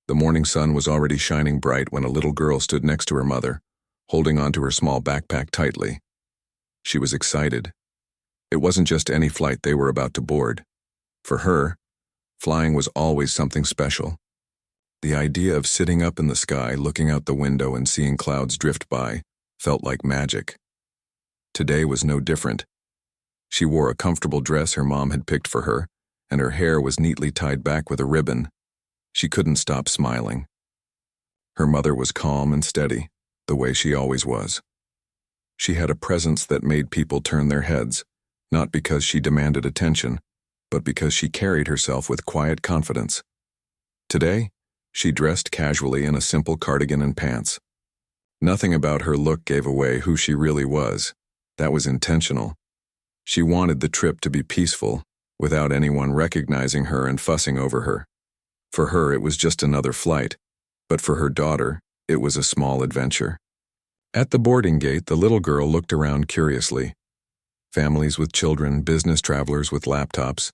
The morning sun was already shining bright when a little girl stood next to her mother, holding onto her small backpack tightly. She was excited. It wasn't just any flight they were about to board. For her, flying was always something special. The idea of sitting up in the sky, looking out the window and seeing clouds drift by, felt like magic. Today was no different. She wore a comfortable dress her mom had picked for her, and her hair was neatly tied back with a ribbon. She couldn't stop smiling. Her mother was calm and steady, the way she always was. She had a presence that made people turn their heads, not because she demanded attention, but because she carried herself with quiet confidence. Today, she dressed casually in a simple cardigan and pants. Nothing about her look gave away who she really was. That was intentional. She wanted the trip to be peaceful, without anyone recognizing her and fussing over her. For her, it was just another flight, but for her daughter, it was a small adventure. At the boarding gate, the little girl looked around curiously. Families with children, business travelers with laptops,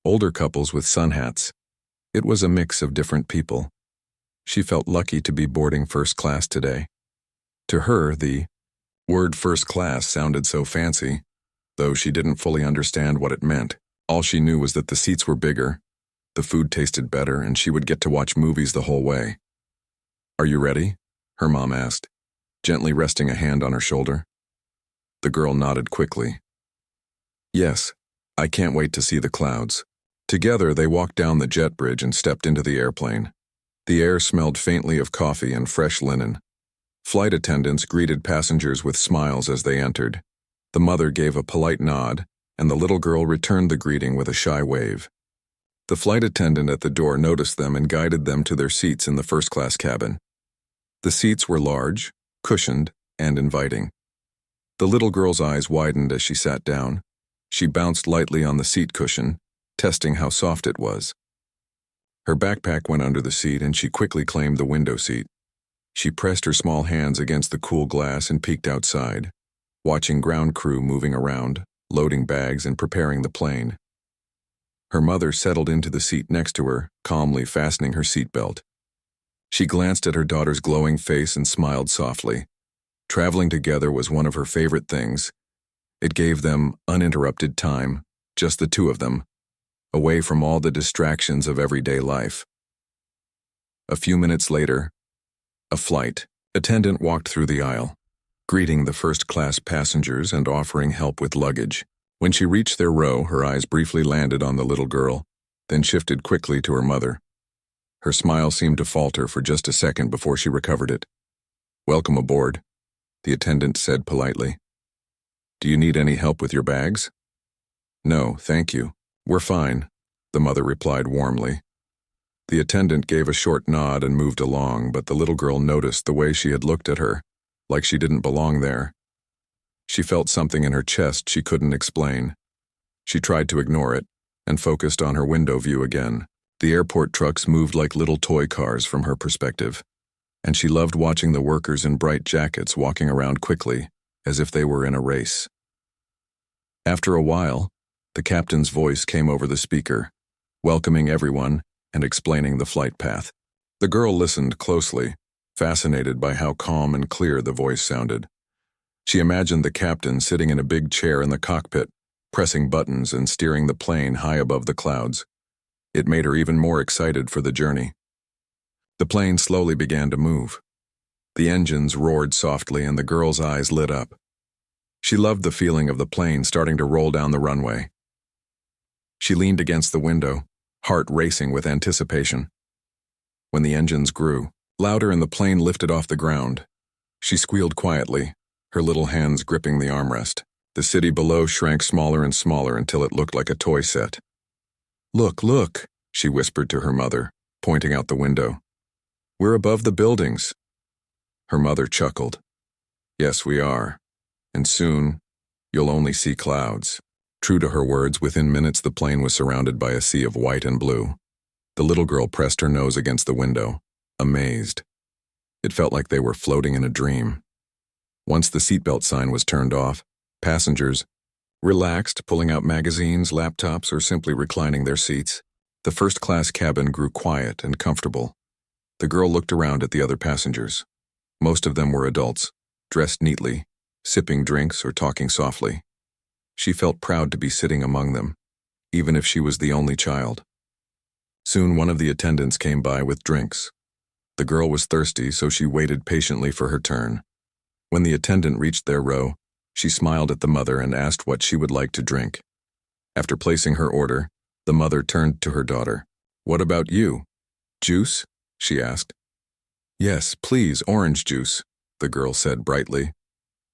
older couples with sun hats. It was a mix of different people. She felt lucky to be boarding first class today. To her, the word first class sounded so fancy, though she didn't fully understand what it meant. All she knew was that the seats were bigger, the food tasted better, and she would get to watch movies the whole way. "Are you ready?" her mom asked, gently resting a hand on her shoulder. The girl nodded quickly. "Yes, I can't wait to see the clouds." Together, they walked down the jet bridge and stepped into the airplane. The air smelled faintly of coffee and fresh linen. Flight attendants greeted passengers with smiles as they entered. The mother gave a polite nod, and the little girl returned the greeting with a shy wave. The flight attendant at the door noticed them and guided them to their seats in the first-class cabin. The seats were large, cushioned, and inviting. The little girl's eyes widened as she sat down. She bounced lightly on the seat cushion, testing how soft it was. Her backpack went under the seat and she quickly claimed the window seat. She pressed her small hands against the cool glass and peeked outside, watching ground crew moving around, loading bags and preparing the plane. Her mother settled into the seat next to her, calmly fastening her seatbelt. She glanced at her daughter's glowing face and smiled softly. Traveling together was one of her favorite things. It gave them uninterrupted time, just the two of them, away from all the distractions of everyday life. A few minutes later, a flight attendant walked through the aisle, greeting the first-class passengers and offering help with luggage. When she reached their row, her eyes briefly landed on the little girl, then shifted quickly to her mother. Her smile seemed to falter for just a second before she recovered it. "Welcome aboard," the attendant said politely. "Do you need any help with your bags?" "No, thank you. We're fine," the mother replied warmly. The attendant gave a short nod and moved along, but the little girl noticed the way she had looked at her, like she didn't belong there. She felt something in her chest she couldn't explain. She tried to ignore it and focused on her window view again. The airport trucks moved like little toy cars from her perspective, and she loved watching the workers in bright jackets walking around quickly, as if they were in a race. After a while, the captain's voice came over the speaker, welcoming everyone and explaining the flight path. The girl listened closely, fascinated by how calm and clear the voice sounded. She imagined the captain sitting in a big chair in the cockpit, pressing buttons and steering the plane high above the clouds. It made her even more excited for the journey. The plane slowly began to move. The engines roared softly and the girl's eyes lit up. She loved the feeling of the plane starting to roll down the runway. She leaned against the window, heart racing with anticipation. When the engines grew louder and the plane lifted off the ground, she squealed quietly, her little hands gripping the armrest. The city below shrank smaller and smaller until it looked like a toy set. "Look, look," she whispered to her mother, pointing out the window. "We're above the buildings." Her mother chuckled. "Yes, we are. And soon, you'll only see clouds." True to her words, within minutes the plane was surrounded by a sea of white and blue. The little girl pressed her nose against the window, amazed. It felt like they were floating in a dream. Once the seatbelt sign was turned off, passengers relaxed, pulling out magazines, laptops, or simply reclining their seats. The first-class cabin grew quiet and comfortable. The girl looked around at the other passengers. Most of them were adults, dressed neatly, sipping drinks or talking softly. She felt proud to be sitting among them, even if she was the only child. Soon one of the attendants came by with drinks. The girl was thirsty, so she waited patiently for her turn. When the attendant reached their row, she smiled at the mother and asked what she would like to drink. After placing her order, the mother turned to her daughter. "What about you? Juice?" she asked. "Yes, please, orange juice," the girl said brightly.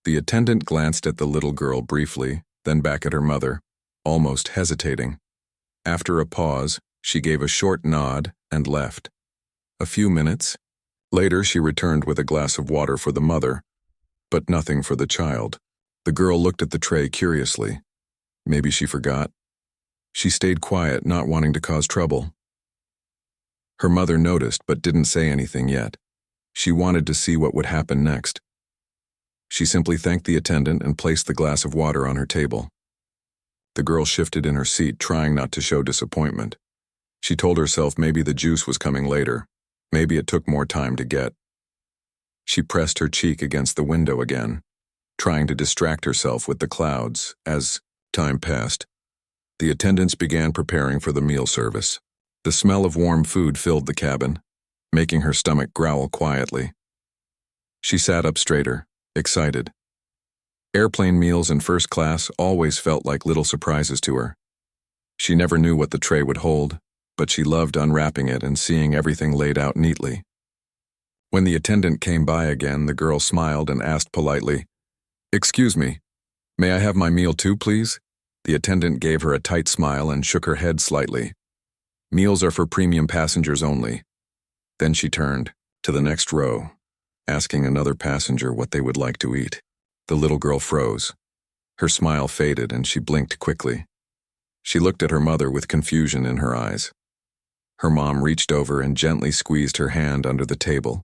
The attendant glanced at the little girl briefly, then back at her mother, almost hesitating. After a pause, she gave a short nod and left. A few minutes later, she returned with a glass of water for the mother, but nothing for the child. The girl looked at the tray curiously. Maybe she forgot. She stayed quiet, not wanting to cause trouble. Her mother noticed but didn't say anything yet. She wanted to see what would happen next. She simply thanked the attendant and placed the glass of water on her table. The girl shifted in her seat, trying not to show disappointment. She told herself maybe the juice was coming later. Maybe it took more time to get. She pressed her cheek against the window again, trying to distract herself with the clouds. As time passed, the attendants began preparing for the meal service. The smell of warm food filled the cabin, making her stomach growl quietly. She sat up straighter, excited. Airplane meals in first class always felt like little surprises to her. She never knew what the tray would hold, but she loved unwrapping it and seeing everything laid out neatly. When the attendant came by again, the girl smiled and asked politely, "Excuse me, may I have my meal too, please?" The attendant gave her a tight smile and shook her head slightly. "Meals are for premium passengers only." Then she turned to the next row, asking another passenger what they would like to eat. The little girl froze. Her smile faded and she blinked quickly. She looked at her mother with confusion in her eyes. Her mom reached over and gently squeezed her hand under the table.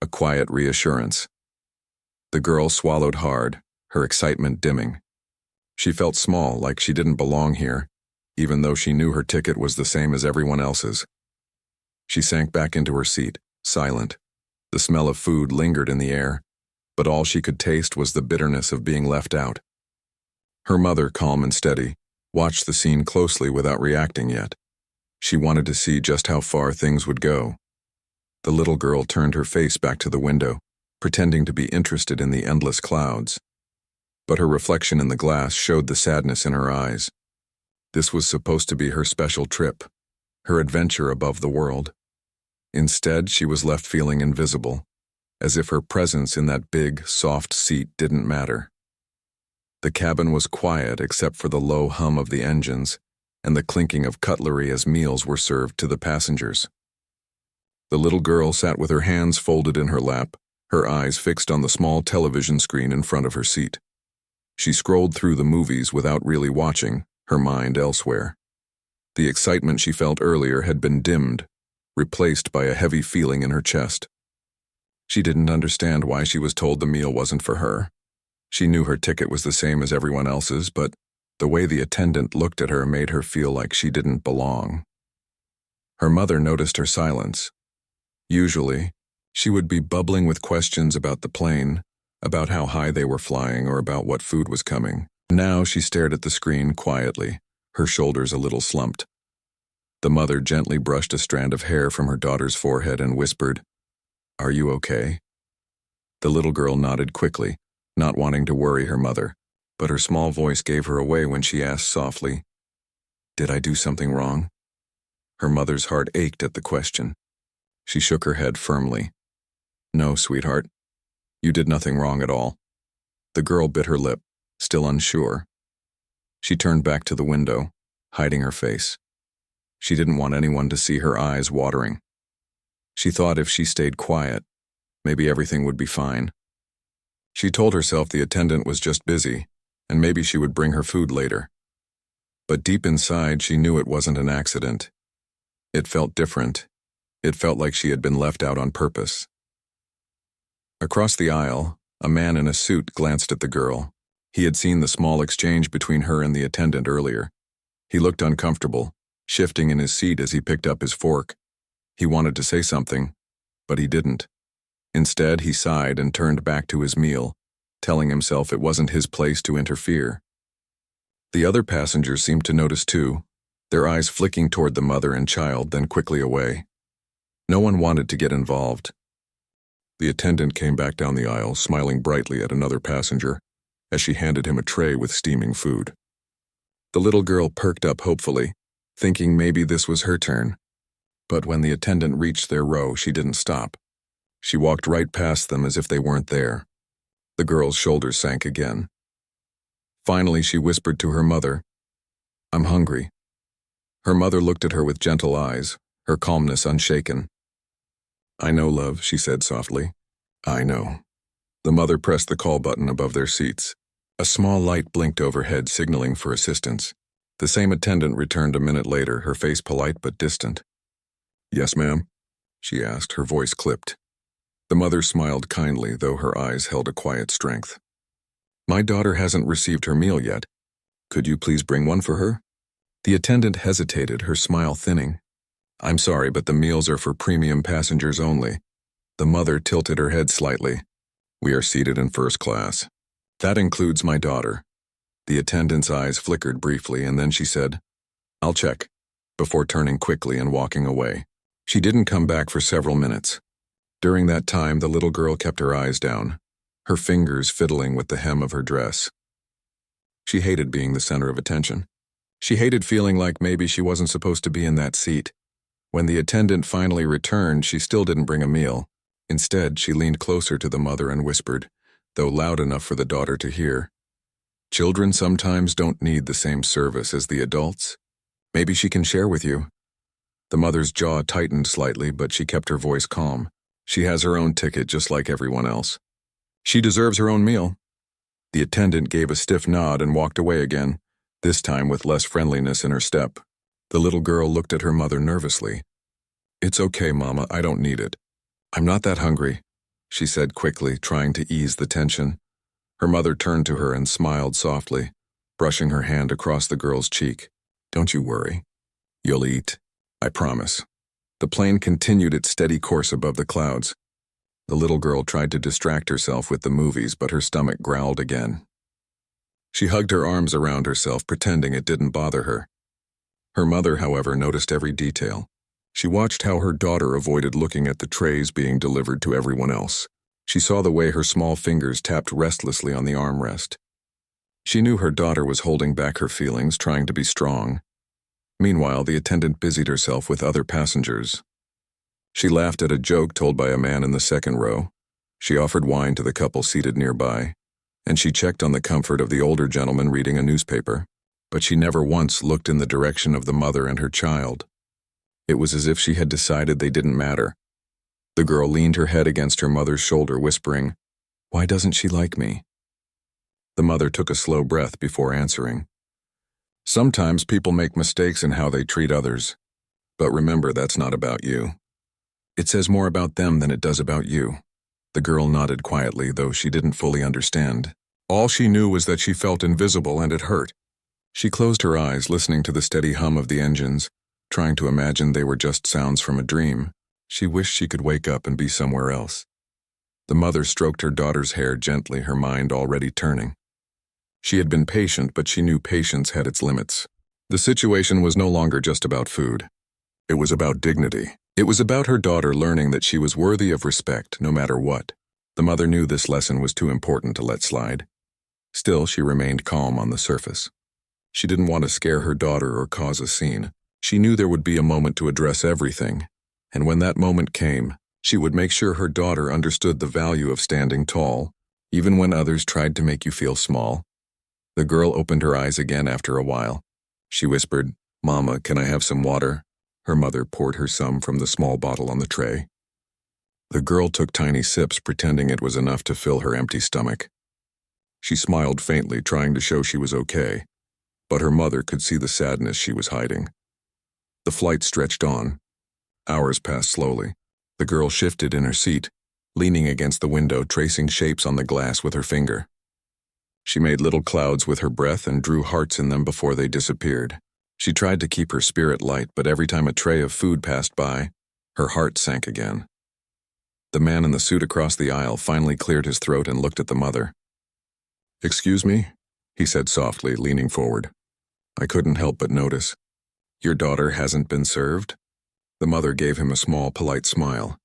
A quiet reassurance. The girl swallowed hard, her excitement dimming. She felt small, like she didn't belong here, even though she knew her ticket was the same as everyone else's. She sank back into her seat, silent. The smell of food lingered in the air, but all she could taste was the bitterness of being left out. Her mother, calm and steady, watched the scene closely without reacting yet. She wanted to see just how far things would go. The little girl turned her face back to the window, pretending to be interested in the endless clouds. But her reflection in the glass showed the sadness in her eyes. This was supposed to be her special trip, her adventure above the world. Instead, she was left feeling invisible, as if her presence in that big, soft seat didn't matter. The cabin was quiet except for the low hum of the engines and the clinking of cutlery as meals were served to the passengers. The little girl sat with her hands folded in her lap, her eyes fixed on the small television screen in front of her seat. She scrolled through the movies without really watching, her mind elsewhere. The excitement she felt earlier had been dimmed, replaced by a heavy feeling in her chest. She didn't understand why she was told the meal wasn't for her. She knew her ticket was the same as everyone else's, but the way the attendant looked at her made her feel like she didn't belong. Her mother noticed her silence. Usually, she would be bubbling with questions about the plane, about how high they were flying, or about what food was coming. Now she stared at the screen quietly, her shoulders a little slumped. The mother gently brushed a strand of hair from her daughter's forehead and whispered, "Are you okay?" The little girl nodded quickly, not wanting to worry her mother, but her small voice gave her away when she asked softly, "Did I do something wrong?" Her mother's heart ached at the question. She shook her head firmly. "No, sweetheart. You did nothing wrong at all." The girl bit her lip, still unsure. She turned back to the window, hiding her face. She didn't want anyone to see her eyes watering. She thought if she stayed quiet, maybe everything would be fine. She told herself the attendant was just busy, and maybe she would bring her food later. But deep inside, she knew it wasn't an accident. It felt different. It felt like she had been left out on purpose. Across the aisle, a man in a suit glanced at the girl. He had seen the small exchange between her and the attendant earlier. He looked uncomfortable, shifting in his seat as he picked up his fork. He wanted to say something, But he didn't. Instead, he sighed and turned back to his meal, telling himself it wasn't his place to interfere. The other passengers seemed to notice too, their eyes flicking toward the mother and child, then quickly away. No one wanted to get involved. The attendant came back down the aisle, smiling brightly at another passenger, as she handed him a tray with steaming food. The little girl perked up hopefully, thinking maybe this was her turn. But when the attendant reached their row, she didn't stop. She walked right past them as if they weren't there. The girl's shoulders sank again. Finally, she whispered to her mother, "I'm hungry." Her mother looked at her with gentle eyes, her calmness unshaken. "I know, love," she said softly. "I know." The mother pressed the call button above their seats. A small light blinked overhead, signaling for assistance. The same attendant returned a minute later, her face polite but distant. "Yes, ma'am?" she asked, her voice clipped. The mother smiled kindly, though her eyes held a quiet strength. "My daughter hasn't received her meal yet. Could you please bring one for her?" The attendant hesitated, her smile thinning. "I'm sorry, but the meals are for premium passengers only." The mother tilted her head slightly. "We are seated in first class. That includes my daughter." The attendant's eyes flickered briefly, and then she said, "I'll check," before turning quickly and walking away. She didn't come back for several minutes. During that time, the little girl kept her eyes down, her fingers fiddling with the hem of her dress. She hated being the center of attention. She hated feeling like maybe she wasn't supposed to be in that seat. When the attendant finally returned, she still didn't bring a meal. Instead, she leaned closer to the mother and whispered, though loud enough for the daughter to hear, "Children sometimes don't need the same service as the adults. Maybe she can share with you." The mother's jaw tightened slightly, but she kept her voice calm. "She has her own ticket just like everyone else. She deserves her own meal." The attendant gave a stiff nod and walked away again, this time with less friendliness in her step. The little girl looked at her mother nervously. "It's okay, Mama, I don't need it. I'm not that hungry," she said quickly, trying to ease the tension. Her mother turned to her and smiled softly, brushing her hand across the girl's cheek. "Don't you worry. You'll eat. I promise." The plane continued its steady course above the clouds. The little girl tried to distract herself with the movies, but her stomach growled again. She hugged her arms around herself, pretending it didn't bother her. Her mother, however, noticed every detail. She watched how her daughter avoided looking at the trays being delivered to everyone else. She saw the way her small fingers tapped restlessly on the armrest. She knew her daughter was holding back her feelings, trying to be strong. Meanwhile, the attendant busied herself with other passengers. She laughed at a joke told by a man in the second row. She offered wine to the couple seated nearby, and she checked on the comfort of the older gentleman reading a newspaper. But she never once looked in the direction of the mother and her child. It was as if she had decided they didn't matter. The girl leaned her head against her mother's shoulder, whispering, "Why doesn't she like me?" The mother took a slow breath before answering. "Sometimes people make mistakes in how they treat others. But remember, that's not about you. It says more about them than it does about you." The girl nodded quietly, though she didn't fully understand. All she knew was that she felt invisible and it hurt. She closed her eyes, listening to the steady hum of the engines, trying to imagine they were just sounds from a dream. She wished she could wake up and be somewhere else. The mother stroked her daughter's hair gently, her mind already turning. She had been patient, but she knew patience had its limits. The situation was no longer just about food. It was about dignity. It was about her daughter learning that she was worthy of respect, no matter what. The mother knew this lesson was too important to let slide. Still, she remained calm on the surface. She didn't want to scare her daughter or cause a scene. She knew there would be a moment to address everything, and when that moment came, she would make sure her daughter understood the value of standing tall, even when others tried to make you feel small. The girl opened her eyes again after a while. She whispered, "Mama, can I have some water?" Her mother poured her some from the small bottle on the tray. The girl took tiny sips, pretending it was enough to fill her empty stomach. She smiled faintly, trying to show she was okay, but her mother could see the sadness she was hiding. The flight stretched on. Hours passed slowly. The girl shifted in her seat, leaning against the window, tracing shapes on the glass with her finger. She made little clouds with her breath and drew hearts in them before they disappeared. She tried to keep her spirit light, but every time a tray of food passed by, her heart sank again. The man in the suit across the aisle finally cleared his throat and looked at the mother. "Excuse me?" he said softly, leaning forward. "I couldn't help but notice. Your daughter hasn't been served?" The mother gave him a small, polite smile.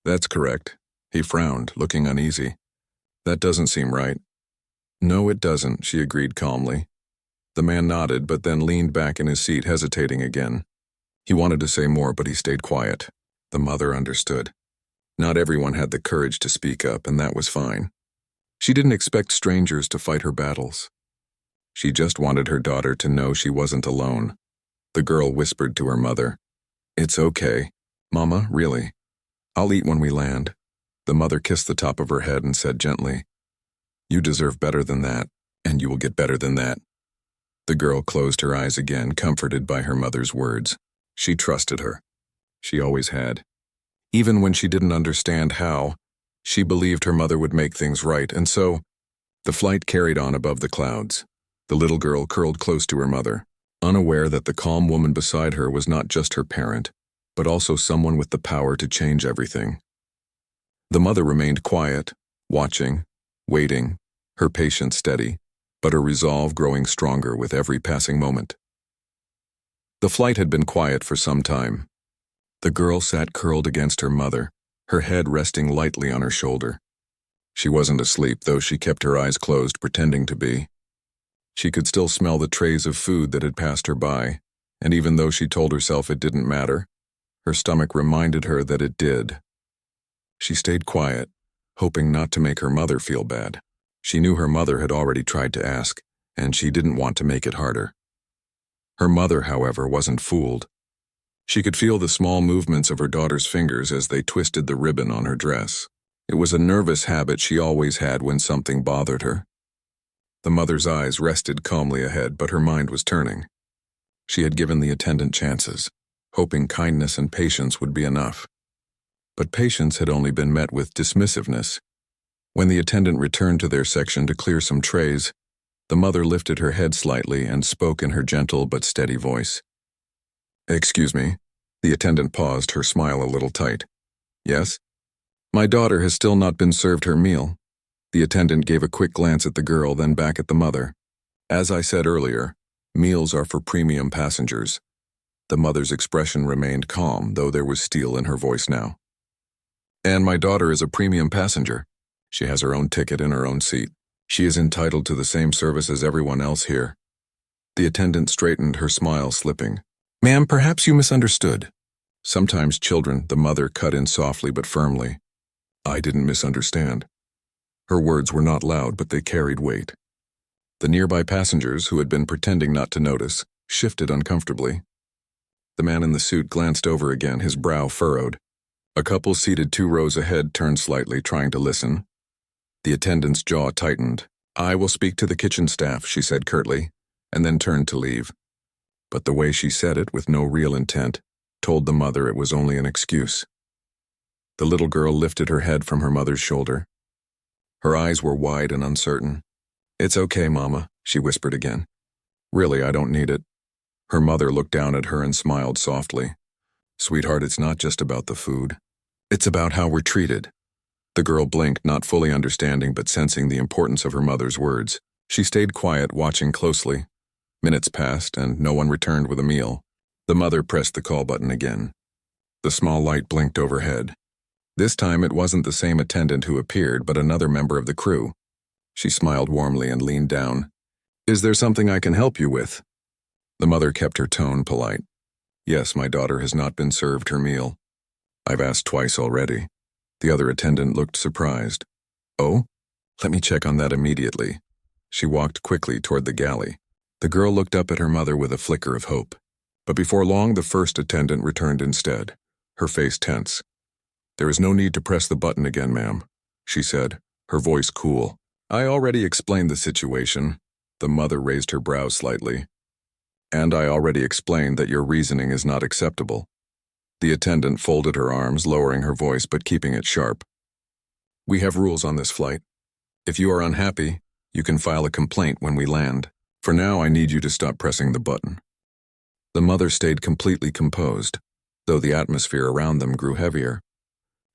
"That's correct." He frowned, looking uneasy. "That doesn't seem right." "No, it doesn't," she agreed calmly. The man nodded, but then leaned back in his seat, hesitating again. He wanted to say more, but he stayed quiet. The mother understood. Not everyone had the courage to speak up, and that was fine. She didn't expect strangers to fight her battles. She just wanted her daughter to know she wasn't alone. The girl whispered to her mother, "It's okay. Mama, really. I'll eat when we land." The mother kissed the top of her head and said gently, "You deserve better than that, and you will get better than that." The girl closed her eyes again, comforted by her mother's words. She trusted her. She always had. Even when she didn't understand how, she believed her mother would make things right, and so, the flight carried on above the clouds. The little girl curled close to her mother, unaware that the calm woman beside her was not just her parent, but also someone with the power to change everything. The mother remained quiet, watching, waiting, her patience steady, but her resolve growing stronger with every passing moment. The flight had been quiet for some time. The girl sat curled against her mother, her head resting lightly on her shoulder. She wasn't asleep, though she kept her eyes closed, pretending to be. She could still smell the trays of food that had passed her by, and even though she told herself it didn't matter, her stomach reminded her that it did. She stayed quiet, hoping not to make her mother feel bad. She knew her mother had already tried to ask, and she didn't want to make it harder. Her mother, however, wasn't fooled. She could feel the small movements of her daughter's fingers as they twisted the ribbon on her dress. It was a nervous habit she always had when something bothered her. The mother's eyes rested calmly ahead, but her mind was turning. She had given the attendant chances, hoping kindness and patience would be enough. But patience had only been met with dismissiveness. When the attendant returned to their section to clear some trays, the mother lifted her head slightly and spoke in her gentle but steady voice. "Excuse me." The attendant paused, her smile a little tight. "Yes?" "My daughter has still not been served her meal." The attendant gave a quick glance at the girl, then back at the mother. "As I said earlier, meals are for premium passengers." The mother's expression remained calm, though there was steel in her voice now. "And my daughter is a premium passenger. She has her own ticket and her own seat. She is entitled to the same service as everyone else here." The attendant straightened, her smile slipping. "Ma'am, perhaps you misunderstood." "Sometimes children," the mother cut in softly but firmly. "I didn't misunderstand." Her words were not loud, but they carried weight. The nearby passengers, who had been pretending not to notice, shifted uncomfortably. The man in the suit glanced over again, his brow furrowed. A couple seated 2 rows ahead turned slightly, trying to listen. The attendant's jaw tightened. "I will speak to the kitchen staff," she said curtly, and then turned to leave. But the way she said it, with no real intent, told the mother it was only an excuse. The little girl lifted her head from her mother's shoulder. Her eyes were wide and uncertain. "It's okay, Mama," she whispered again. "Really, I don't need it." Her mother looked down at her and smiled softly. "Sweetheart, it's not just about the food. It's about how we're treated." The girl blinked, not fully understanding but sensing the importance of her mother's words. She stayed quiet, watching closely. Minutes passed, and no one returned with a meal. The mother pressed the call button again. The small light blinked overhead. This time it wasn't the same attendant who appeared, but another member of the crew. She smiled warmly and leaned down. "Is there something I can help you with?" The mother kept her tone polite. "Yes, my daughter has not been served her meal. I've asked twice already." The other attendant looked surprised. "Oh? Let me check on that immediately." She walked quickly toward the galley. The girl looked up at her mother with a flicker of hope. But before long, the first attendant returned instead, her face tense. "There is no need to press the button again, ma'am," she said, her voice cool. "I already explained the situation." The mother raised her brows slightly. "And I already explained that your reasoning is not acceptable." The attendant folded her arms, lowering her voice but keeping it sharp. "We have rules on this flight. If you are unhappy, you can file a complaint when we land. For now, I need you to stop pressing the button." The mother stayed completely composed, though the atmosphere around them grew heavier.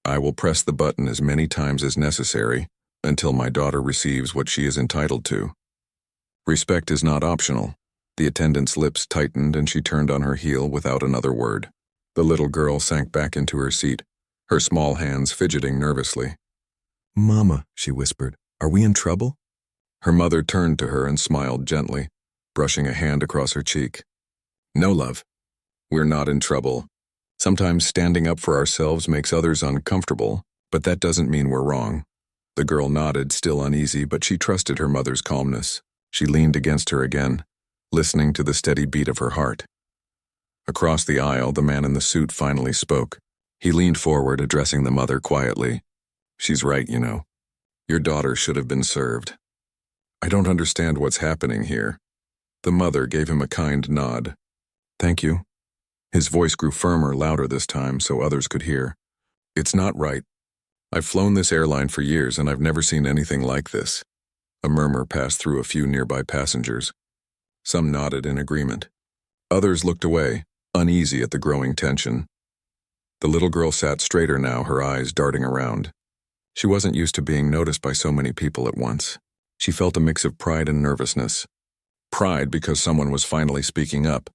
I will press the button as many times as necessary until my daughter receives what she is entitled to. Respect is not optional. The attendant's lips tightened and she turned on her heel without another word. The little girl sank back into her seat, her small hands fidgeting nervously. "Mama," she whispered, "are we in trouble?" Her mother turned to her and smiled gently, brushing a hand across her cheek. "No, love. We're not in trouble. Sometimes standing up for ourselves makes others uncomfortable, but that doesn't mean we're wrong." The girl nodded, still uneasy, but she trusted her mother's calmness. She leaned against her again, listening to the steady beat of her heart. Across the aisle, the man in the suit finally spoke. He leaned forward, addressing the mother quietly. "She's right, you know. Your daughter should have been served. I don't understand what's happening here." The mother gave him a kind nod. "Thank you." His voice grew firmer, louder this time, so others could hear. "It's not right. I've flown this airline for years and I've never seen anything like this." A murmur passed through a few nearby passengers. Some nodded in agreement. Others looked away, uneasy at the growing tension. The little girl sat straighter now, her eyes darting around. She wasn't used to being noticed by so many people at once. She felt a mix of pride and nervousness. Pride because someone was finally speaking up.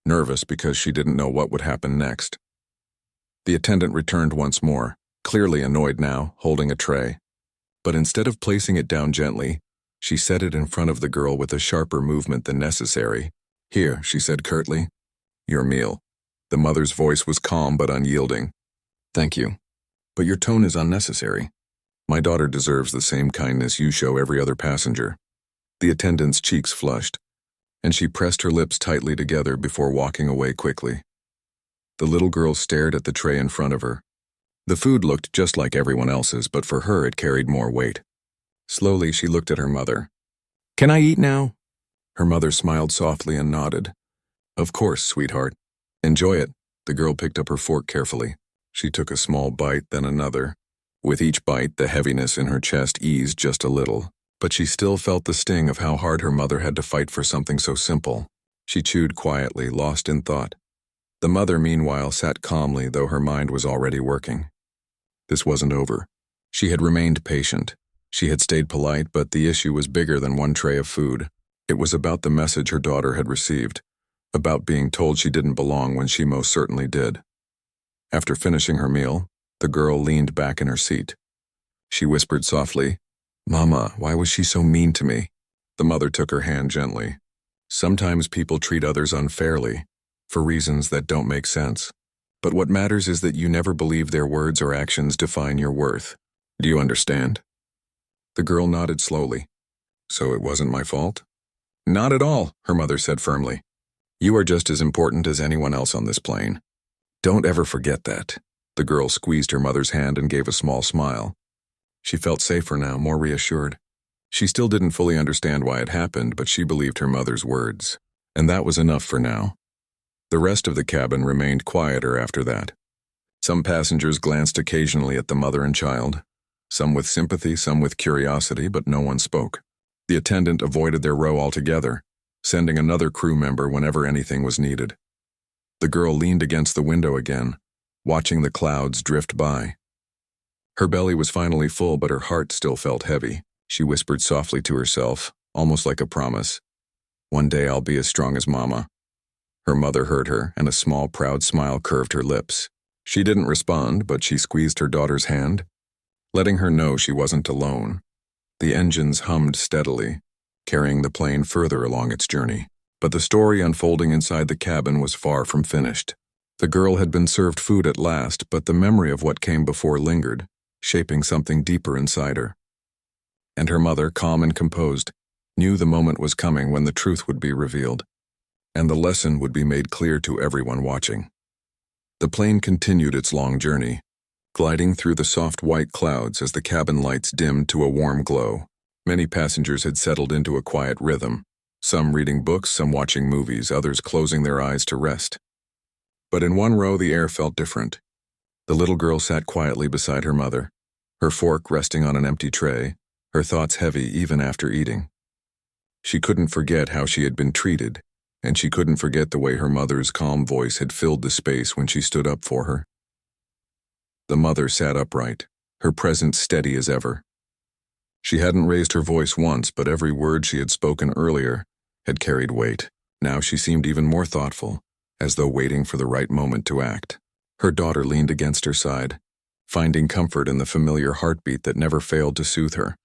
Nervous because she didn't know what would happen next. The attendant returned once more, clearly annoyed now, holding a tray. But instead of placing it down gently, she set it in front of the girl with a sharper movement than necessary. "Here," she said curtly. "Your meal." The mother's voice was calm but unyielding. "Thank you. But your tone is unnecessary. My daughter deserves the same kindness you show every other passenger." The attendant's cheeks flushed, and she pressed her lips tightly together before walking away quickly. The little girl stared at the tray in front of her. The food looked just like everyone else's, but for her it carried more weight. Slowly she looked at her mother. "Can I eat now?" Her mother smiled softly and nodded. "Of course, sweetheart. Enjoy it." The girl picked up her fork carefully. She took a small bite, then another. With each bite, the heaviness in her chest eased just a little, but she still felt the sting of how hard her mother had to fight for something so simple. She chewed quietly, lost in thought. The mother, meanwhile, sat calmly, though her mind was already working. This wasn't over. She had remained patient. She had stayed polite, but the issue was bigger than one tray of food. It was about the message her daughter had received, about being told she didn't belong when she most certainly did. After finishing her meal, the girl leaned back in her seat. She whispered softly, "Mama, why was she so mean to me?" The mother took her hand gently. "Sometimes people treat others unfairly, for reasons that don't make sense. But what matters is that you never believe their words or actions define your worth. Do you understand?" The girl nodded slowly. "So it wasn't my fault?" "Not at all," her mother said firmly. "You are just as important as anyone else on this plane. Don't ever forget that." The girl squeezed her mother's hand and gave a small smile. She felt safer now, more reassured. She still didn't fully understand why it happened, but she believed her mother's words. And that was enough for now. The rest of the cabin remained quieter after that. Some passengers glanced occasionally at the mother and child, some with sympathy, some with curiosity, but no one spoke. The attendant avoided their row altogether, sending another crew member whenever anything was needed. The girl leaned against the window again, watching the clouds drift by. Her belly was finally full, but her heart still felt heavy. She whispered softly to herself, almost like a promise. "One day I'll be as strong as Mama." Her mother heard her, and a small, proud smile curved her lips. She didn't respond, but she squeezed her daughter's hand, letting her know she wasn't alone. The engines hummed steadily, carrying the plane further along its journey. But the story unfolding inside the cabin was far from finished. The girl had been served food at last, but the memory of what came before lingered, shaping something deeper inside her. And her mother, calm and composed, knew the moment was coming when the truth would be revealed, and the lesson would be made clear to everyone watching. The plane continued its long journey, gliding through the soft white clouds as the cabin lights dimmed to a warm glow. Many passengers had settled into a quiet rhythm, some reading books, some watching movies, others closing their eyes to rest. But in one row the air felt different. The little girl sat quietly beside her mother, her fork resting on an empty tray, her thoughts heavy even after eating. She couldn't forget how she had been treated, and she couldn't forget the way her mother's calm voice had filled the space when she stood up for her. The mother sat upright, her presence steady as ever. She hadn't raised her voice once, but every word she had spoken earlier had carried weight. Now she seemed even more thoughtful, as though waiting for the right moment to act. Her daughter leaned against her side, finding comfort in the familiar heartbeat that never failed to soothe her.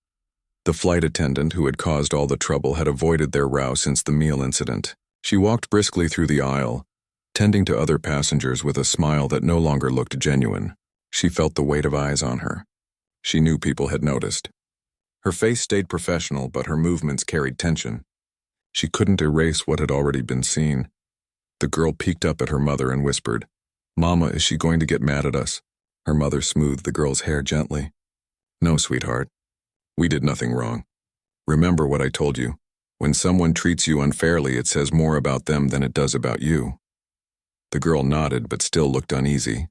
The flight attendant who had caused all the trouble had avoided their row since the meal incident. She walked briskly through the aisle, tending to other passengers with a smile that no longer looked genuine. She felt the weight of eyes on her. She knew people had noticed. Her face stayed professional, but her movements carried tension. She couldn't erase what had already been seen. The girl peeked up at her mother and whispered, "Mama, is she going to get mad at us?" Her mother smoothed the girl's hair gently. "No, sweetheart. We did nothing wrong. Remember what I told you. When someone treats you unfairly, it says more about them than it does about you." The girl nodded but still looked uneasy.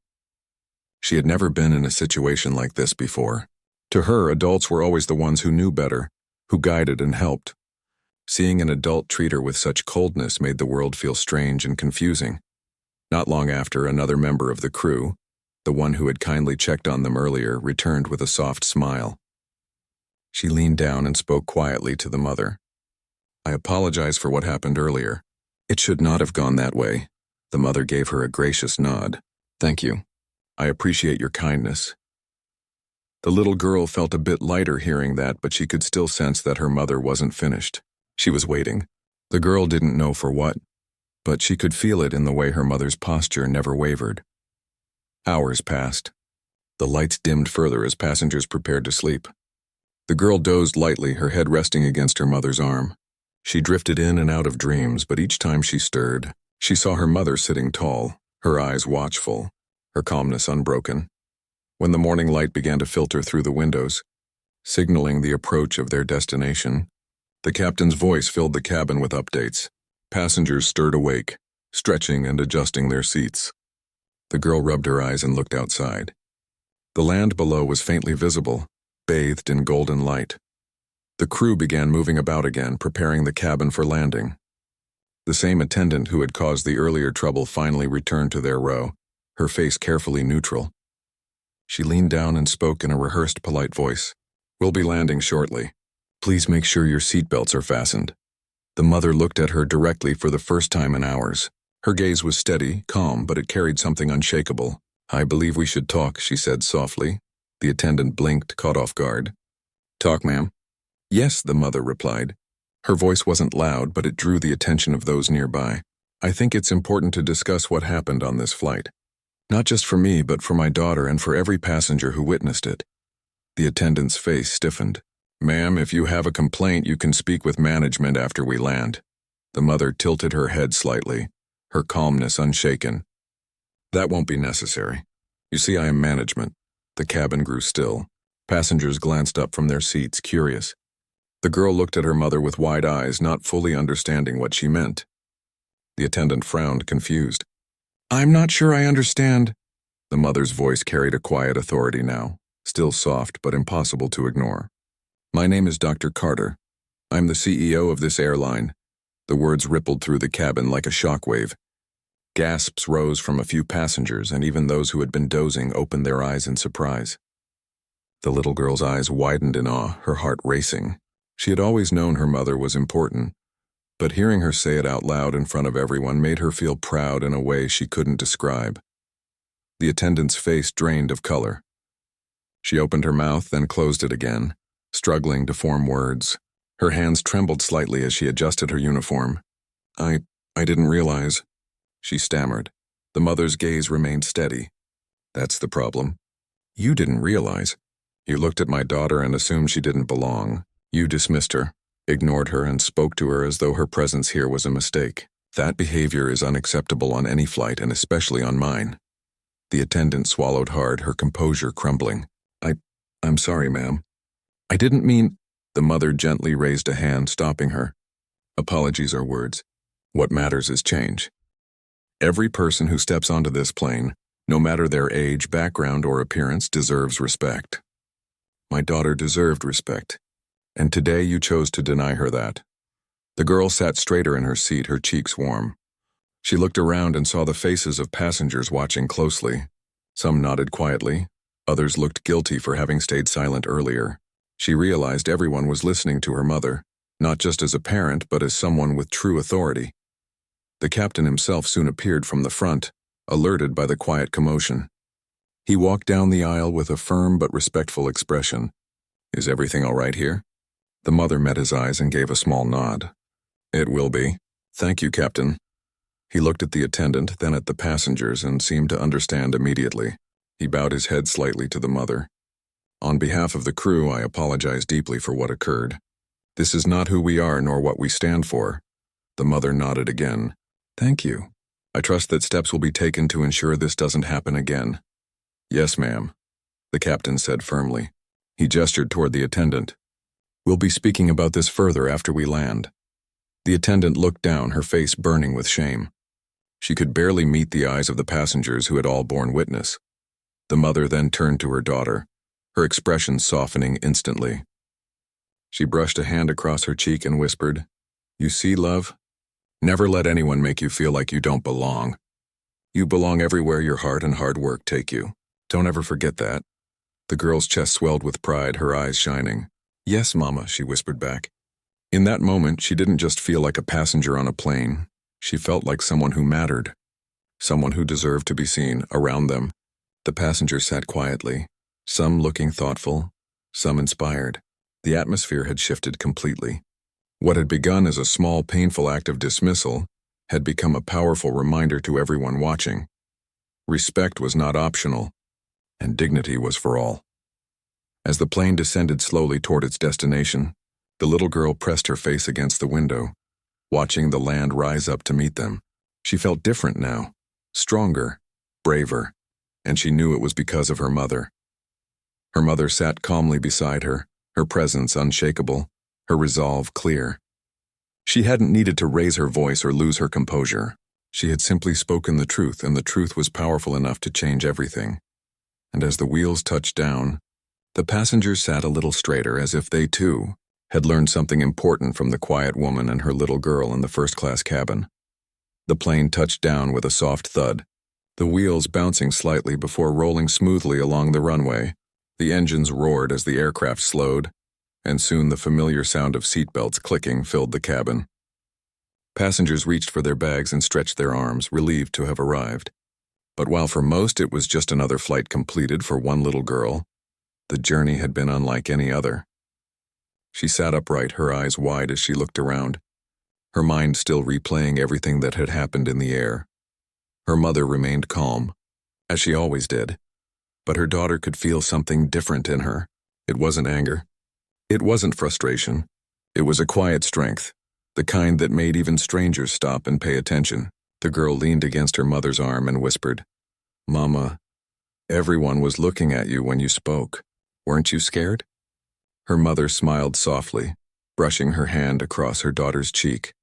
She had never been in a situation like this before. To her, adults were always the ones who knew better, who guided and helped. Seeing an adult treat her with such coldness made the world feel strange and confusing. Not long after, another member of the crew, the one who had kindly checked on them earlier, returned with a soft smile. She leaned down and spoke quietly to the mother. "I apologize for what happened earlier. It should not have gone that way." The mother gave her a gracious nod. "Thank you. I appreciate your kindness." The little girl felt a bit lighter hearing that, but she could still sense that her mother wasn't finished. She was waiting. The girl didn't know for what, but she could feel it in the way her mother's posture never wavered. Hours passed. The lights dimmed further as passengers prepared to sleep. The girl dozed lightly, her head resting against her mother's arm. She drifted in and out of dreams, but each time she stirred, she saw her mother sitting tall, her eyes watchful, her calmness unbroken. When the morning light began to filter through the windows, signaling the approach of their destination, the captain's voice filled the cabin with updates. Passengers stirred awake, stretching and adjusting their seats. The girl rubbed her eyes and looked outside. The land below was faintly visible, bathed in golden light. The crew began moving about again, preparing the cabin for landing. The same attendant who had caused the earlier trouble finally returned to their row, her face carefully neutral. She leaned down and spoke in a rehearsed, polite voice. "We'll be landing shortly. Please make sure your seatbelts are fastened." The mother looked at her directly for the first time in hours. Her gaze was steady, calm, but it carried something unshakable. "I believe we should talk," she said softly. The attendant blinked, caught off guard. "Talk, ma'am?" "Yes," the mother replied. Her voice wasn't loud, but it drew the attention of those nearby. "I think it's important to discuss what happened on this flight. Not just for me, but for my daughter and for every passenger who witnessed it." The attendant's face stiffened. "Ma'am, if you have a complaint, you can speak with management after we land." The mother tilted her head slightly, her calmness unshaken. "That won't be necessary. You see, I am management." The cabin grew still. Passengers glanced up from their seats, curious. The girl looked at her mother with wide eyes, not fully understanding what she meant. The attendant frowned, confused. "I'm not sure I understand." The mother's voice carried a quiet authority now, still soft but impossible to ignore. "My name is Dr. Carter. I'm the CEO of this airline." The words rippled through the cabin like a shockwave. Gasps rose from a few passengers, and even those who had been dozing opened their eyes in surprise. The little girl's eyes widened in awe, her heart racing. She had always known her mother was important, but hearing her say it out loud in front of everyone made her feel proud in a way she couldn't describe. The attendant's face drained of color. She opened her mouth, then closed it again, struggling to form words. Her hands trembled slightly as she adjusted her uniform. I didn't realize," she stammered. The mother's gaze remained steady. "That's the problem. You didn't realize. You looked at my daughter and assumed she didn't belong. You dismissed her, ignored her, and spoke to her as though her presence here was a mistake. That behavior is unacceptable on any flight, and especially on mine." The attendant swallowed hard, her composure crumbling. I'm sorry, ma'am. I didn't mean—" The mother gently raised a hand, stopping her. "Apologies are words. What matters is change. Every person who steps onto this plane, no matter their age, background, or appearance, deserves respect. My daughter deserved respect, and today you chose to deny her that." The girl sat straighter in her seat, her cheeks warm. She looked around and saw the faces of passengers watching closely. Some nodded quietly, Others looked guilty for having stayed silent earlier. She realized everyone was listening to her mother, not just as a parent but as someone with true authority. The captain himself soon appeared from the front, alerted by the quiet commotion. He walked down the aisle with a firm but respectful expression. "Is everything all right here?" The mother met his eyes and gave a small nod. "It will be. Thank you, Captain." He looked at the attendant, then at the passengers, and seemed to understand immediately. He bowed his head slightly to the mother. "On behalf of the crew, I apologize deeply for what occurred. This is not who we are nor what we stand for." The mother nodded again. "Thank you. I trust that steps will be taken to ensure this doesn't happen again." "Yes, ma'am," the captain said firmly. He gestured toward the attendant. "We'll be speaking about this further after we land." The attendant looked down, her face burning with shame. She could barely meet the eyes of the passengers who had all borne witness. The mother then turned to her daughter, her expression softening instantly. She brushed a hand across her cheek and whispered, "You see, love? Never let anyone make you feel like you don't belong. You belong everywhere your heart and hard work take you. Don't ever forget that." The girl's chest swelled with pride, her eyes shining. "Yes, Mama," she whispered back. In that moment, she didn't just feel like a passenger on a plane. She felt like someone who mattered, someone who deserved to be seen. Around them, the passengers sat quietly, some looking thoughtful, some inspired. The atmosphere had shifted completely. What had begun as a small, painful act of dismissal had become a powerful reminder to everyone watching. Respect was not optional, and dignity was for all. As the plane descended slowly toward its destination, the little girl pressed her face against the window, watching the land rise up to meet them. She felt different now, stronger, braver, and she knew it was because of her mother. Her mother sat calmly beside her, her presence unshakable, her resolve clear. She hadn't needed to raise her voice or lose her composure. She had simply spoken the truth, and the truth was powerful enough to change everything. And as the wheels touched down, the passengers sat a little straighter, as if they, too, had learned something important from the quiet woman and her little girl in the first-class cabin. The plane touched down with a soft thud, the wheels bouncing slightly before rolling smoothly along the runway. The engines roared as the aircraft slowed, and soon the familiar sound of seatbelts clicking filled the cabin. Passengers reached for their bags and stretched their arms, relieved to have arrived. But while for most it was just another flight completed for one little girl, the journey had been unlike any other. She sat upright, her eyes wide as she looked around, her mind still replaying everything that had happened in the air. Her mother remained calm, as she always did, but her daughter could feel something different in her. It wasn't anger. It wasn't frustration. It was a quiet strength, the kind that made even strangers stop and pay attention. The girl leaned against her mother's arm and whispered, "Mama, everyone was looking at you when you spoke. Weren't you scared?" Her mother smiled softly, brushing her hand across her daughter's cheek.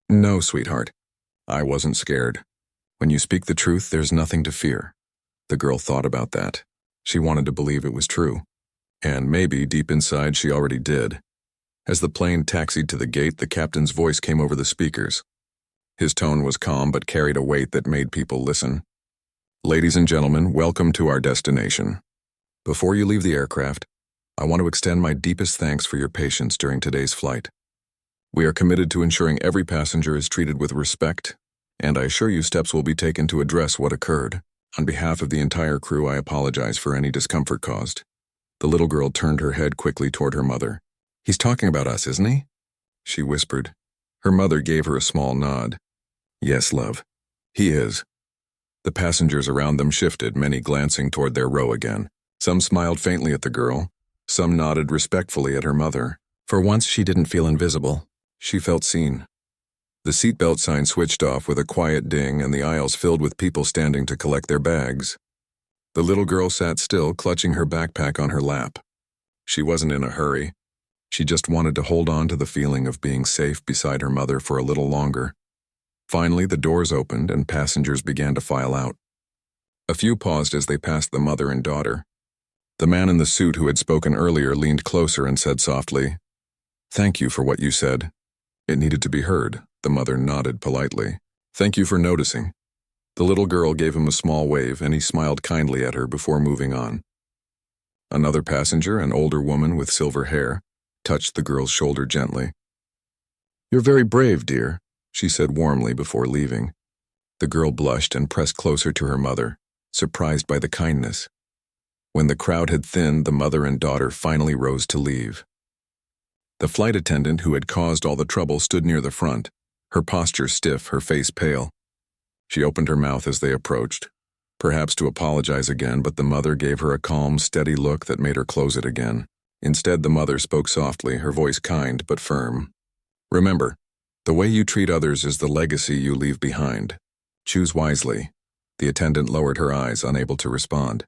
"No, sweetheart, I wasn't scared. When you speak the truth, there's nothing to fear." The girl thought about that. She wanted to believe it was true. And maybe, deep inside, she already did. As the plane taxied to the gate, the captain's voice came over the speakers. His tone was calm but carried a weight that made people listen. "Ladies and gentlemen, welcome to our destination. Before you leave the aircraft, I want to extend my deepest thanks for your patience during today's flight. We are committed to ensuring every passenger is treated with respect, and I assure you steps will be taken to address what occurred. On behalf of the entire crew, I apologize for any discomfort caused." The little girl turned her head quickly toward her mother. "He's talking about us, isn't he?" she whispered. Her mother gave her a small nod. "Yes, love, he is." The passengers around them shifted, many glancing toward their row again. Some smiled faintly at the girl, some nodded respectfully at her mother. For once, she didn't feel invisible. She felt seen. The seatbelt sign switched off with a quiet ding, and the aisles filled with people standing to collect their bags. The little girl sat still, clutching her backpack on her lap. She wasn't in a hurry. She just wanted to hold on to the feeling of being safe beside her mother for a little longer. Finally, the doors opened and passengers began to file out. A few paused as they passed the mother and daughter. The man in the suit who had spoken earlier leaned closer and said softly, "Thank you for what you said. It needed to be heard." The mother nodded politely. "Thank you for noticing." The little girl gave him a small wave, and he smiled kindly at her before moving on. Another passenger, an older woman with silver hair, touched the girl's shoulder gently. "You're very brave, dear," she said warmly before leaving. The girl blushed and pressed closer to her mother, surprised by the kindness. When the crowd had thinned, the mother and daughter finally rose to leave. The flight attendant who had caused all the trouble stood near the front, her posture stiff, her face pale. She opened her mouth as they approached, perhaps to apologize again, but the mother gave her a calm, steady look that made her close it again. Instead, the mother spoke softly, her voice kind but firm. "Remember, the way you treat others is the legacy you leave behind. Choose wisely." The attendant lowered her eyes, unable to respond.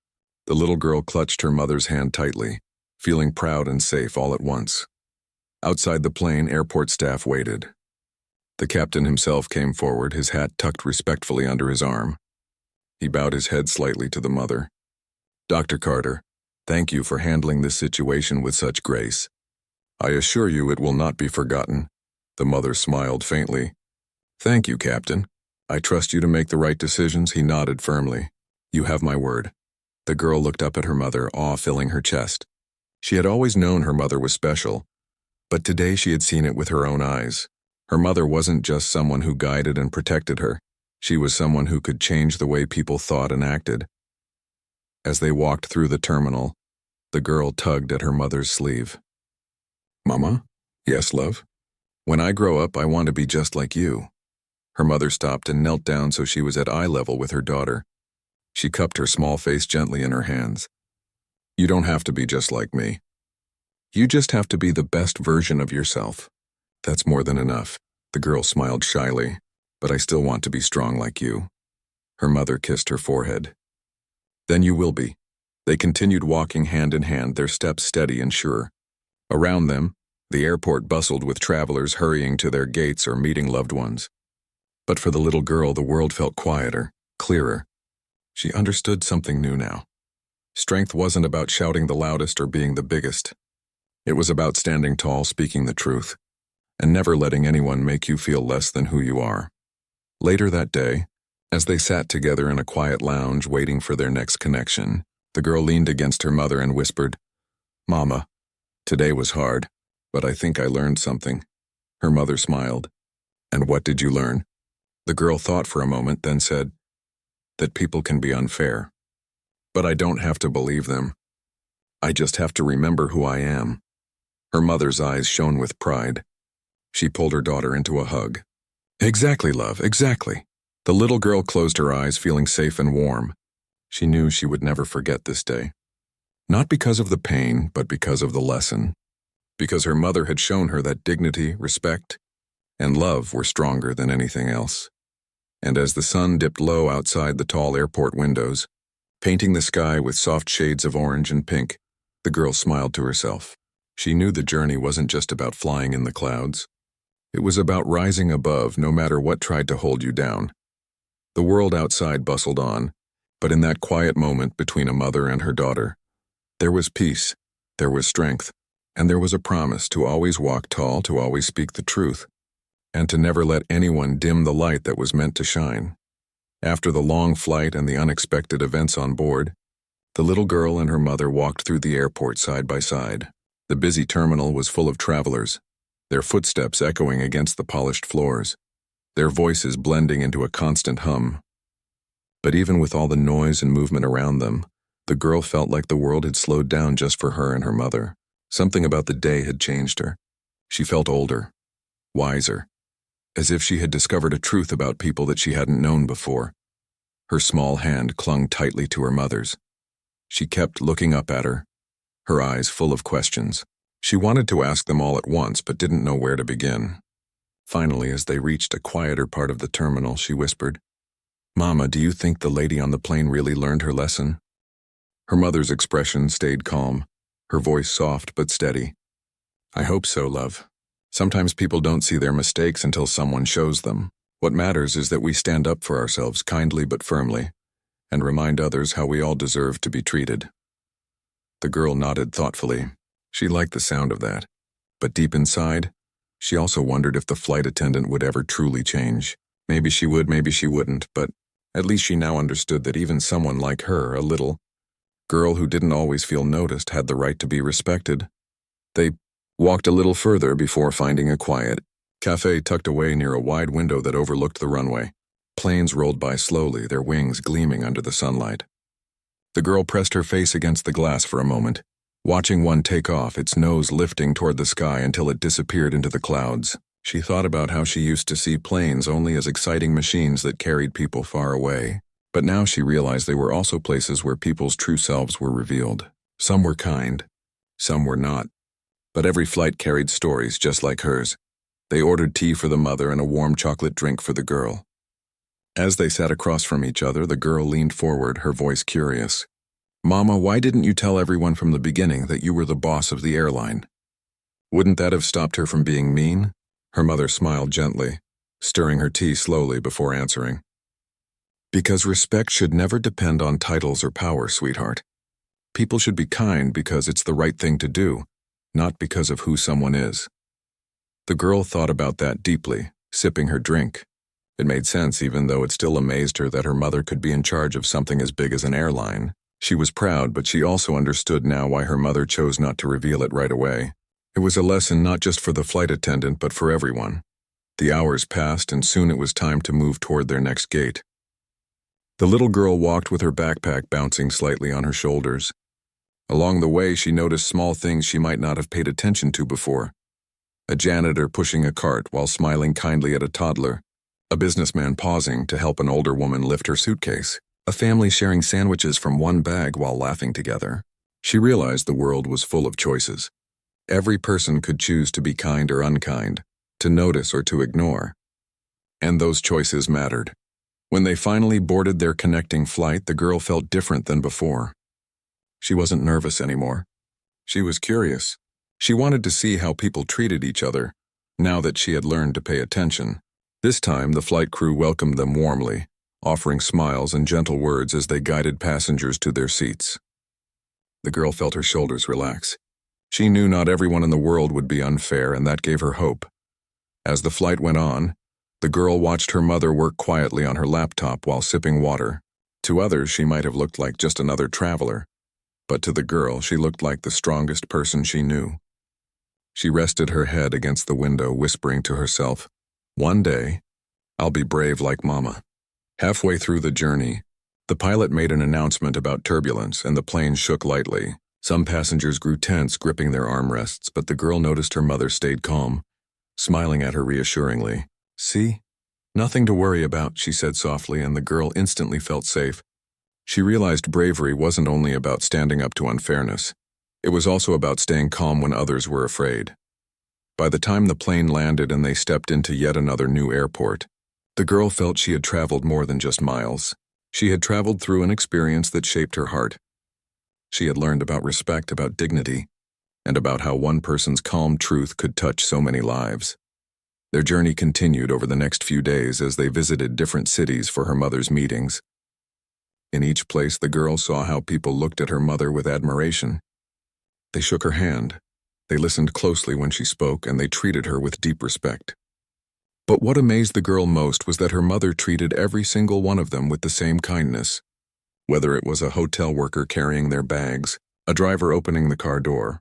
The little girl clutched her mother's hand tightly, feeling proud and safe all at once. Outside the plane, airport staff waited. The captain himself came forward, his hat tucked respectfully under his arm. He bowed his head slightly to the mother. "Dr. Carter, thank you for handling this situation with such grace. I assure you it will not be forgotten." The mother smiled faintly. "Thank you, Captain. I trust you to make the right decisions." He nodded firmly. "You have my word." The girl looked up at her mother, awe filling her chest. She had always known her mother was special, but today she had seen it with her own eyes. Her mother wasn't just someone who guided and protected her. She was someone who could change the way people thought and acted. As they walked through the terminal, the girl tugged at her mother's sleeve. "Mama?" "Yes, love?" "When I grow up, I want to be just like you." Her mother stopped and knelt down so she was at eye level with her daughter. She cupped her small face gently in her hands. "You don't have to be just like me. You just have to be the best version of yourself. That's more than enough." The girl smiled shyly. "But I still want to be strong like you." Her mother kissed her forehead. "Then you will be." They continued walking hand in hand, their steps steady and sure. Around them, the airport bustled with travelers hurrying to their gates or meeting loved ones. But for the little girl, the world felt quieter, clearer. She understood something new now. Strength wasn't about shouting the loudest or being the biggest. It was about standing tall, speaking the truth, and never letting anyone make you feel less than who you are. Later that day, as they sat together in a quiet lounge waiting for their next connection, the girl leaned against her mother and whispered, "Mama, today was hard, but I think I learned something." Her mother smiled. "And what did you learn?" The girl thought for a moment, then said, "That people can be unfair. But I don't have to believe them. I just have to remember who I am." Her mother's eyes shone with pride. She pulled her daughter into a hug. "Exactly, love, exactly." The little girl closed her eyes, feeling safe and warm. She knew she would never forget this day. Not because of the pain, but because of the lesson. Because her mother had shown her that dignity, respect, and love were stronger than anything else. And as the sun dipped low outside the tall airport windows, painting the sky with soft shades of orange and pink, the girl smiled to herself. She knew the journey wasn't just about flying in the clouds. It was about rising above no matter what tried to hold you down. The world outside bustled on, but in that quiet moment between a mother and her daughter, there was peace, there was strength, and there was a promise to always walk tall, to always speak the truth, and to never let anyone dim the light that was meant to shine. After the long flight and the unexpected events on board, the little girl and her mother walked through the airport side by side. The busy terminal was full of travelers, their footsteps echoing against the polished floors, their voices blending into a constant hum. But even with all the noise and movement around them, the girl felt like the world had slowed down just for her and her mother. Something about the day had changed her. She felt older, wiser, as if she had discovered a truth about people that she hadn't known before. Her small hand clung tightly to her mother's. She kept looking up at her eyes full of questions. She wanted to ask them all at once, but didn't know where to begin. Finally, as they reached a quieter part of the terminal, she whispered, "Mama, do you think the lady on the plane really learned her lesson?" Her mother's expression stayed calm, her voice soft but steady. "I hope so, love. Sometimes people don't see their mistakes until someone shows them. What matters is that we stand up for ourselves kindly but firmly, and remind others how we all deserve to be treated." The girl nodded thoughtfully. She liked the sound of that. But deep inside, she also wondered if the flight attendant would ever truly change. Maybe she would, maybe she wouldn't, but at least she now understood that even someone like her, a little, Girl who didn't always feel noticed had the right to be respected. They walked a little further before finding a quiet cafe tucked away near a wide window that overlooked the runway. Planes rolled by slowly, their wings gleaming under the sunlight. The girl pressed her face against the glass for a moment, watching one take off, its nose lifting toward the sky until it disappeared into the clouds. She thought about how she used to see planes only as exciting machines that carried people far away. But now she realized they were also places where people's true selves were revealed. Some were kind, some were not. But every flight carried stories just like hers. They ordered tea for the mother and a warm chocolate drink for the girl. As they sat across from each other, the girl leaned forward, her voice curious. "Mama, why didn't you tell everyone from the beginning that you were the boss of the airline? Wouldn't that have stopped her from being mean?" Her mother smiled gently, stirring her tea slowly before answering. "Because respect should never depend on titles or power, sweetheart. People should be kind because it's the right thing to do, not because of who someone is." The girl thought about that deeply, sipping her drink. It made sense even though it still amazed her that her mother could be in charge of something as big as an airline. She was proud, but she also understood now why her mother chose not to reveal it right away. It was a lesson not just for the flight attendant but for everyone. The hours passed and soon it was time to move toward their next gate. The little girl walked with her backpack bouncing slightly on her shoulders. Along the way, she noticed small things she might not have paid attention to before. A janitor pushing a cart while smiling kindly at a toddler. A businessman pausing to help an older woman lift her suitcase. A family sharing sandwiches from one bag while laughing together. She realized the world was full of choices. Every person could choose to be kind or unkind, to notice or to ignore. And those choices mattered. When they finally boarded their connecting flight, the girl felt different than before. She wasn't nervous anymore. She was curious. She wanted to see how people treated each other, now that she had learned to pay attention. This time, the flight crew welcomed them warmly, offering smiles and gentle words as they guided passengers to their seats. The girl felt her shoulders relax. She knew not everyone in the world would be unfair, and that gave her hope. As the flight went on, the girl watched her mother work quietly on her laptop while sipping water. To others, she might have looked like just another traveler, but to the girl, she looked like the strongest person she knew. She rested her head against the window, whispering to herself, "One day, I'll be brave like Mama." Halfway through the journey, the pilot made an announcement about turbulence and the plane shook lightly. Some passengers grew tense, gripping their armrests, but the girl noticed her mother stayed calm, smiling at her reassuringly. "See? Nothing to worry about," she said softly, and the girl instantly felt safe. She realized bravery wasn't only about standing up to unfairness. It was also about staying calm when others were afraid. By the time the plane landed and they stepped into yet another new airport, the girl felt she had traveled more than just miles. She had traveled through an experience that shaped her heart. She had learned about respect, about dignity, and about how one person's calm truth could touch so many lives. Their journey continued over the next few days as they visited different cities for her mother's meetings. In each place, the girl saw how people looked at her mother with admiration. They shook her hand, they listened closely when she spoke, and they treated her with deep respect. But what amazed the girl most was that her mother treated every single one of them with the same kindness. Whether it was a hotel worker carrying their bags, a driver opening the car door,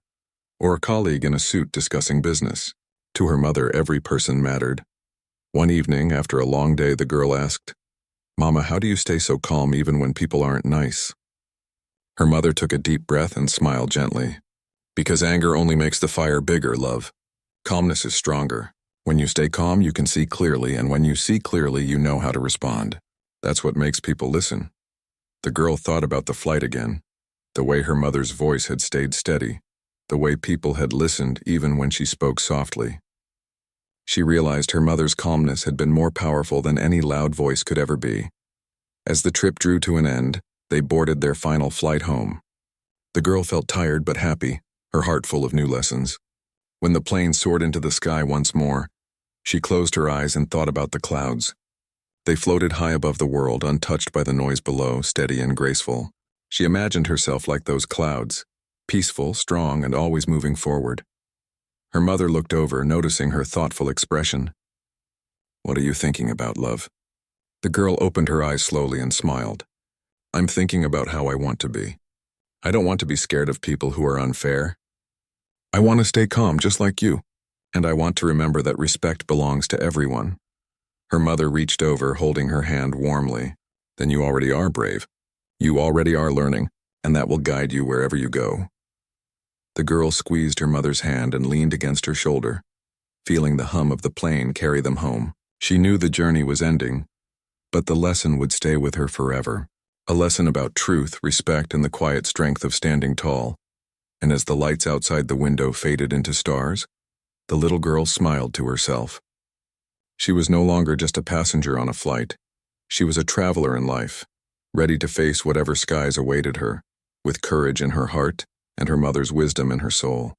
or a colleague in a suit discussing business, to her mother every person mattered. One evening, after a long day, the girl asked, "Mama, how do you stay so calm even when people aren't nice?" Her mother took a deep breath and smiled gently. "Because anger only makes the fire bigger, love. Calmness is stronger. When you stay calm, you can see clearly, and when you see clearly, you know how to respond. That's what makes people listen." The girl thought about the flight again, the way her mother's voice had stayed steady, the way people had listened even when she spoke softly. She realized her mother's calmness had been more powerful than any loud voice could ever be. As the trip drew to an end, they boarded their final flight home. The girl felt tired but happy, her heart full of new lessons. When the plane soared into the sky once more, she closed her eyes and thought about the clouds. They floated high above the world, untouched by the noise below, steady and graceful. She imagined herself like those clouds, peaceful, strong, and always moving forward. Her mother looked over, noticing her thoughtful expression. "What are you thinking about, love?" The girl opened her eyes slowly and smiled. "I'm thinking about how I want to be. I don't want to be scared of people who are unfair. I want to stay calm just like you, and I want to remember that respect belongs to everyone." Her mother reached over, holding her hand warmly. "Then you already are brave. You already are learning, and that will guide you wherever you go." The girl squeezed her mother's hand and leaned against her shoulder, feeling the hum of the plane carry them home. She knew the journey was ending, but the lesson would stay with her forever. A lesson about truth, respect, and the quiet strength of standing tall. And as the lights outside the window faded into stars, the little girl smiled to herself. She was no longer just a passenger on a flight. She was a traveler in life, ready to face whatever skies awaited her, with courage in her heart and her mother's wisdom in her soul.